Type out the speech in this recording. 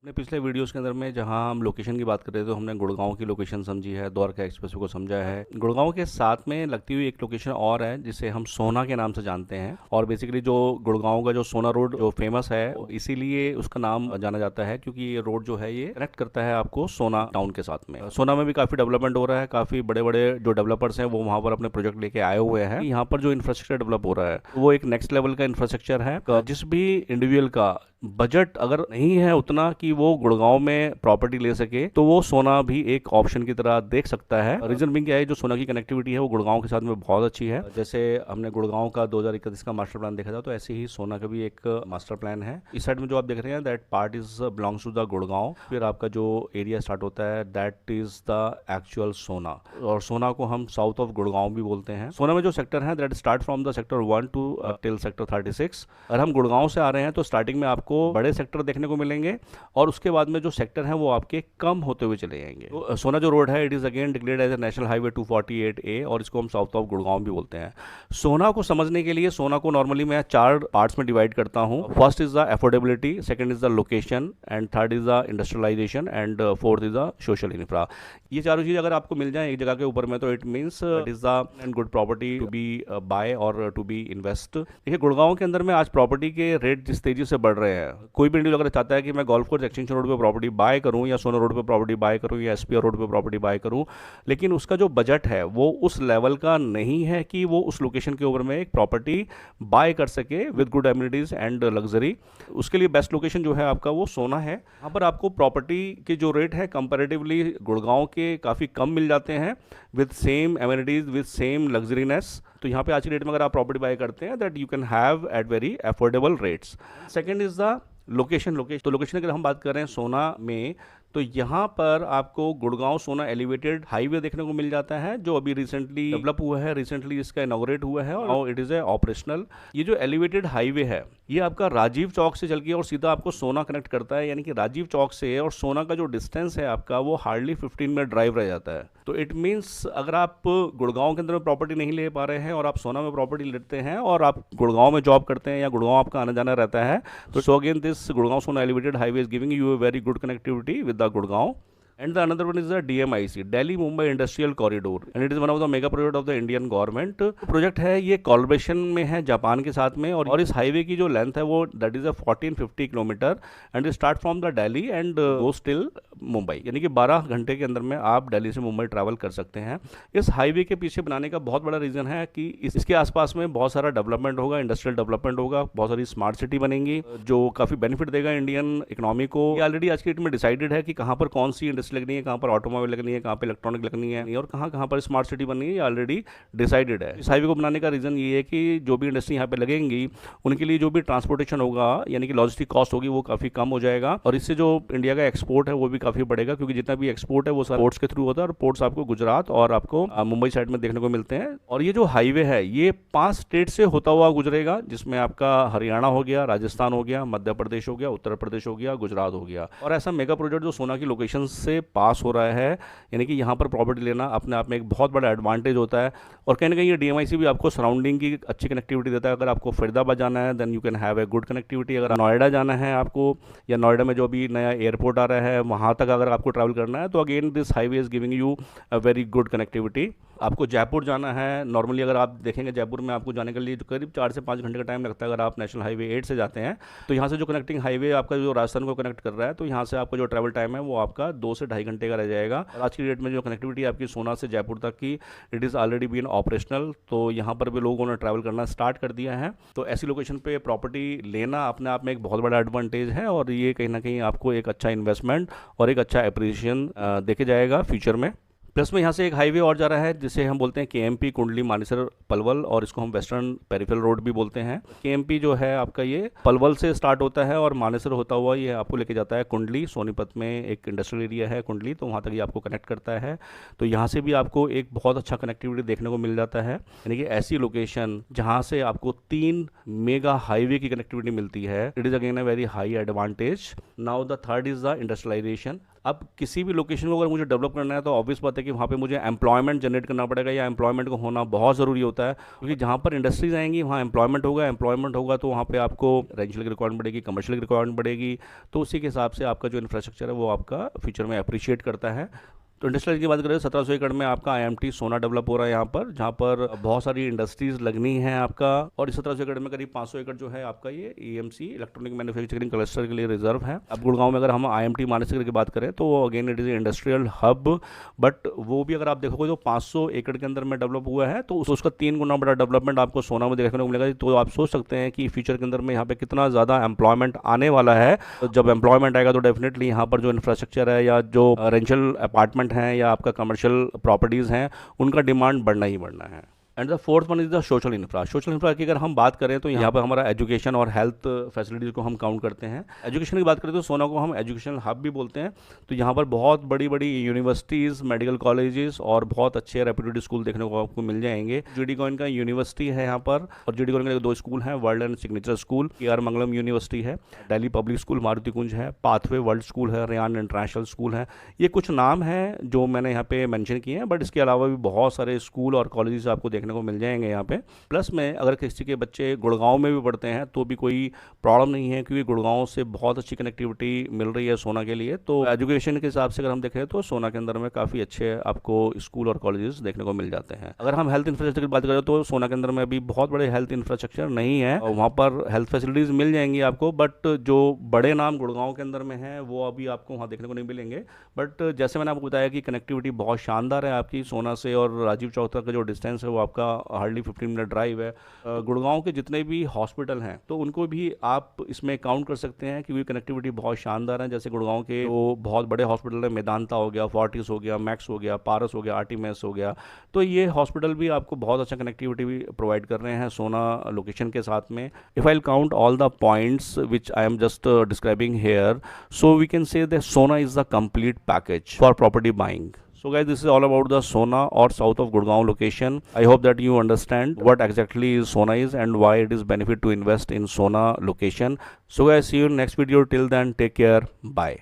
अपने पिछले वीडियोस के अंदर में जहां हम लोकेशन की बात कर रहे थे तो हमने गुड़गांव की लोकेशन समझी है, द्वारका एक्सप्रेसवे को समझा है। गुड़गांव के साथ में लगती हुई एक लोकेशन और है जिसे हम सोना के नाम से जानते हैं, और बेसिकली जो गुड़गांव का जो सोना रोड जो फेमस है इसीलिए उसका नाम जाना जाता है क्योंकि ये रोड जो है ये कनेक्ट करता है आपको सोना टाउन के साथ में। सोना में भी काफ़ी डेवलपमेंट हो रहा है, काफ़ी बड़े बड़े जो डेवलपर्स हैं वो वहाँ पर अपने प्रोजेक्ट लेके आए हुए हैं। यहाँ पर जो इंफ्रास्ट्रक्चर डेवलप हो रहा है वो एक नेक्स्ट लेवल का इंफ्रास्ट्रक्चर है। जिस भी इंडिविजुअल का बजट अगर नहीं है उतना कि वो गुड़गांव में प्रॉपर्टी ले सके तो वो सोना भी एक ऑप्शन की तरह देख सकता है। रीजन बिंग क्या है, जो सोना की कनेक्टिविटी है वो गुड़गांव के साथ में बहुत अच्छी है। जैसे हमने गुड़गांव का 2031 का मास्टर प्लान देखा था, तो ऐसे ही सोना का भी एक मास्टर प्लान है। इस साइड में जो आप देख रहे हैं that part is belongs to the Gurgaon. फिर आपका जो एरिया स्टार्ट होता है दैट इज द एक्चुअल सोना, और सोना को हम साउथ ऑफ गुड़गांव भी बोलते हैं। सोना में जो सेक्टर है that start from the sector 1 to till sector 36। अगर हम गुड़गांव से आ रहे हैं तो स्टार्टिंग में आपको बड़े सेक्टर देखने को मिलेंगे और उसके बाद में जो सेक्टर हैं वो आपके कम होते हुए चले जाएंगे। तो सोना जो रोड है it is again declared as a national highway 248A, और इसको हम साउथ ऑफ गुड़गांव भी बोलते हैं। सोना को समझने के लिए सोना को नॉर्मली मैं 4 पार्ट्स में डिवाइड करता हूं। First is the affordability, second is the location, and third is the industrialization, and fourth is the social infra. ये चारों चीज अगर आपको मिल जाए एक जगह के ऊपर में तो it means it is the and good property to be buy और टू बी इन्वेस्ट। देखिए गुड़गांव के अंदर में आज प्रॉपर्टी के रेट जिस तेजी से बढ़ रहे हैं, कोई भी इंडिविजुअल अगर चाहता है कि मैं गोल्फ कोर्स एक्सटेंशन रोड पे प्रॉपर्टी बाय करूं या सोना रोड पे प्रॉपर्टी बाय करूं या एसपीआर रोड पे प्रॉपर्टी बाय करूं, लेकिन उसका जो बजट है वो उस लेवल का नहीं है कि वो उस लोकेशन के ऊपर में एक प्रॉपर्टी बाय कर सके with good amenities and luxury. उसके लिए बेस्ट लोकेशन जो है आपका वो सोना है। यहाँ पर आपको प्रॉपर्टी के जो रेट है कंपैरेटिवली गुड़गांव के काफ़ी कम मिल जाते हैं with same amenities with same luxuriness. तो यहाँ पे आज की डेट में अगर आप प्रॉपर्टी बाय करते हैं that you can have at very affordable rates. Second is the location. तो लोकेशन अगर हम बात कर रहे हैं सोना में तो यहाँ पर आपको गुड़गांव सोना एलिवेटेड हाईवे देखने को मिल जाता है जो अभी रिसेंटली डेवलप हुआ है, रिसेंटली इसका इनॉग्रेट हुआ है और इट इज ए ऑपरेशनल। ये जो एलिवेटेड हाईवे है ये आपका राजीव चौक से चल के और सीधा आपको सोना कनेक्ट करता है, यानी कि राजीव चौक से और सोना का जो डिस्टेंस है आपका वो हार्डली 15 मिनट ड्राइव रह जाता है। तो इट मीन्स अगर आप गुड़गांव के अंदर में प्रॉपर्टी नहीं ले पा रहे हैं और आप सोना में प्रॉपर्टी लेते हैं और आप गुड़गांव में जॉब करते हैं या गुड़गांव आपका आना जाना रहता है, तो सो अगेन दिस गुड़गांव सोना elevated highway is giving you a very good connectivity with the Gurgaon. And the another one is the DMIC, Delhi Mumbai Industrial Corridor, and it is one of the mega project of the Indian government. Project है ये collaboration में है Japan के साथ में, और इस highway की जो लेंथ है वो that is 1450 kilometre and start from the Delhi and goes till Mumbai, यानी कि 12 घंटे के अंदर में आप दिल्ली से मुंबई ट्रैवल कर सकते हैं। इस हाईवे के पीछे बनाने का बहुत बड़ा रीजन है कि इसके आसपास में बहुत सारा डेवलपमेंट होगा, इंडस्ट्रियल डेवलपमेंट होगा, बहुत सारी स्मार्ट सिटी बनेंगी जो काफी बेनिफिट देगा इंडियन इकोनॉमी को। ये ऑलरेडी आज की डेट में डिसाइडेड है कि कहाँ पर कौन सी इंडस्ट्री लगनी है, कहाँ पर ऑटोमोबाइल लगनी है, कहाँ पे इलेक्ट्रॉनिक लगनी है और कहाँ कहाँ पर स्मार्ट सिटी बननी है, ये ऑलरेडी डिसाइडेड है। इस हाईवे को बनाने का रीजन ये है कि जो भी इंडस्ट्री यहाँ पे लगेंगी उनके लिए जो भी ट्रांसपोर्टेशन होगा यानी कि लॉजिस्टिक कॉस्ट होगी वो काफी कम हो जाएगा, और इससे जो इंडिया का एक्सपोर्ट है वो भी काफी बढ़ेगा क्योंकि जितना भी एक्सपोर्ट है वो सारा पोर्ट्स के थ्रू होता है, और पोर्ट्स आपको गुजरात और आपको मुंबई साइड में देखने को मिलते हैं। और ये जो हाईवे है ये 5 स्टेट से होता हुआ गुजरेगा, जिसमें आपका हरियाणा हो गया, राजस्थान हो गया, मध्य प्रदेश हो गया, उत्तर प्रदेश हो गया, गुजरात हो गया। और ऐसा मेगा प्रोजेक्ट जो सोना की लोकेशन से पास हो रहा है, यानी कि यहाँ पर प्रॉपर्टी लेना अपने आप में एक बहुत बड़ा एडवांटेज होता है। और कहीं ना कहीं ये DMIC भी आपको सराउंडिंग की अच्छी कनेक्टिविटी देता है। अगर आपको फरीदाबाद जाना है then you can have a good connectivity. अगर नोएडा जाना है आपको, या नोएडा में जो अभी नया एयरपोर्ट आ रहा है वहाँ तक अगर आपको ट्रैवल करना है, तो again this highway is giving you a very good connectivity. आपको जयपुर जाना है, नॉर्मली अगर आप देखेंगे जयपुर में आपको जाने के लिए करीब 4 से 5 घंटे का टाइम लगता है अगर आप नेशनल हाईवे 8 से जाते हैं। तो यहाँ से जो कनेक्टिंग हाईवे आपका जो राजस्थान को कनेक्ट कर रहा है, तो यहाँ से आपका जो ट्रैवल टाइम है वो आपका 2 से 2.5 घंटे का रह जाएगा। और आज की डेट में जो कनेक्टिविटी आपकी सोना से जयपुर तक की it is already been operational, तो यहाँ पर भी लोगों ने ट्रैवल करना स्टार्ट कर दिया है। तो ऐसी लोकेशन पे प्रॉपर्टी लेना अपने आप में एक बहुत बड़ा एडवांटेज है, और ये कहीं ना कहीं आपको एक अच्छा इन्वेस्टमेंट और एक अच्छा एप्रिसिएशन देके जाएगा फ्यूचर में। प्लस में यहाँ से एक हाईवे और जा रहा है जिसे हम बोलते हैं KMP कुंडली मानेसर पलवल, और इसको हम वेस्टर्न पेरिफेरल रोड भी बोलते हैं। KMP जो है आपका ये पलवल से स्टार्ट होता है और मानेसर होता हुआ ये आपको लेके जाता है कुंडली। सोनीपत में एक इंडस्ट्रियल एरिया है कुंडली, तो वहाँ तक ये आपको कनेक्ट करता है। तो यहाँ से भी आपको एक बहुत अच्छा कनेक्टिविटी देखने को मिल जाता है, यानी कि ऐसी लोकेशन जहाँ से आपको 3 मेगा हाईवे की कनेक्टिविटी मिलती है, it is again a very high advantage. Now the third is the industrialization. अब किसी भी लोकेशन को अगर मुझे डेवलप करना है तो ऑब्वियस बात है कि वहाँ पे मुझे एम्प्लॉयमेंट जनरेट करना पड़ेगा, या एम्प्लॉयमेंट को होना बहुत ज़रूरी होता है, क्योंकि जहाँ पर इंडस्ट्रीज आएंगी वहाँ एम्प्लॉयमेंट होगा तो वहाँ पे आपको रेंशियल की रिक्वायरमेंट बढ़ेगी, कमर्शियल की रिक्वायरमेंट बढ़ेगी, तो उसी के हिसाब से आपका जो इंफ्रास्ट्रक्चर है वो आपका फ्यूचर में अप्रिशिएट करता है। तो इंडस्ट्रियल की बात करें, 1700 एकड़ में आपका आईएमटी सोना डेवलप हो रहा है यहाँ पर, जहाँ पर बहुत सारी इंडस्ट्रीज लगनी है आपका, और इस 1700 एकड़ में करीब 500 एकड़ जो है आपका ये ईएमसी इलेक्ट्रॉनिक मैन्युफैक्चरिंग क्लस्टर के लिए रिजर्व है। अब गुड़गांव में अगर हम आईएमटी मानेसर की बात करें तो again it is industrial hub, but वो भी अगर आप देखोगे तो 500 एकड़ के अंदर में डेवलप हुआ है, तो उसका 3 गुना बड़ा डेवलपमेंट आपको सोना में देखने को मिलेगा। तो आप सोच सकते हैं कि फ्यूचर के अंदर में यहाँ पे कितना ज़्यादा एम्प्लॉयमेंट आने वाला है। तो जब एम्प्लॉयमेंट आएगा तो डेफिनेटली यहाँ पर जो इंफ्रास्ट्रक्चर है या जो रेंशियल अपार्टमेंट हैं या आपका कमर्शियल प्रॉपर्टीज़ हैं उनका डिमांड बढ़ना ही बढ़ना है। And the fourth one is the social infra. Social infra की अगर हम बात करें तो यहाँ पर हमारा एजुकेशन और हेल्थ फैसिलिटीज़ को हम काउंट करते हैं। एजुकेशन की बात करें तो सोना को हम एजुकेशनल हब भी बोलते हैं। तो यहाँ पर बहुत बड़ी बड़ी यूनिवर्सिटीज़, मेडिकल कॉलेजेस और बहुत अच्छे रेप्यूटेड स्कूल देखने को आपको मिल जाएंगे। जीडी कॉइन का यूनिवर्सिटी है यहाँ पर, और जीडी कॉइन के 2 स्कूल हैं, world and signature school, KR Mangalam university है, दिल्ली पब्लिक स्कूल मारुति कुंज है, पाथवे वर्ल्ड स्कूल है, रेयान इंटरनेशनल स्कूल है। ये कुछ नाम हैं जो मैंने यहाँ पे मेंशन किए हैं, बट इसके अलावा भी बहुत सारे स्कूल और कॉलेजेस आपको देखने को मिल जाएंगे यहाँ पे। प्लस में अगर किसी के बच्चे गुड़गांव में भी पढ़ते हैं तो भी कोई प्रॉब्लम नहीं है, क्योंकि गुड़गांव से बहुत अच्छी कनेक्टिविटी मिल रही है सोना के लिए। तो एजुकेशन के हिसाब से अगर हम देखें तो सोना के अंदर में काफ़ी अच्छे आपको स्कूल और कॉलेजेस देखने को मिल जाते हैं। अगर हम हेल्थ इंफ्रास्ट्रक्चर की बात करें तो सोना के अंदर में अभी बहुत बड़े हेल्थ इंफ्रास्ट्रक्चर नहीं है, वहाँ पर हेल्थ फैसिलिटीज़ मिल जाएंगी आपको, बट जो बड़े नाम गुड़गांव के अंदर में हैं वो अभी आपको वहाँ देखने को नहीं मिलेंगे। बट जैसे मैंने आपको बताया कि कनेक्टिविटी बहुत शानदार है आपकी सोना से, और राजीव चौक तक का जो डिस्टेंस है वो आपका हार्डली 15 मिनट ड्राइव है। गुड़गांव के जितने भी हॉस्पिटल हैं तो उनको भी आप इसमें काउंट कर सकते हैं, क्योंकि कनेक्टिविटी बहुत शानदार है। जैसे गुड़गांव के जो बहुत बड़े हॉस्पिटल है, मेदांता हो गया, फोर्टिस हो गया, मैक्स हो गया, पारस हो गया, आर्टिमेस हो गया, तो ये हॉस्पिटल भी आपको बहुत अच्छा कनेक्टिविटी भी प्रोवाइड कर रहे हैं सोना लोकेशन के साथ में। If I count all the points which I am just describing here, so we can say that Sona is the complete package for property buying. So guys, this is all about the Sona or south of Gurgaon location. I hope that you understand what exactly is Sona is and why it is benefit to invest in Sona location. So guys, see you in next video. Till then, take care. Bye.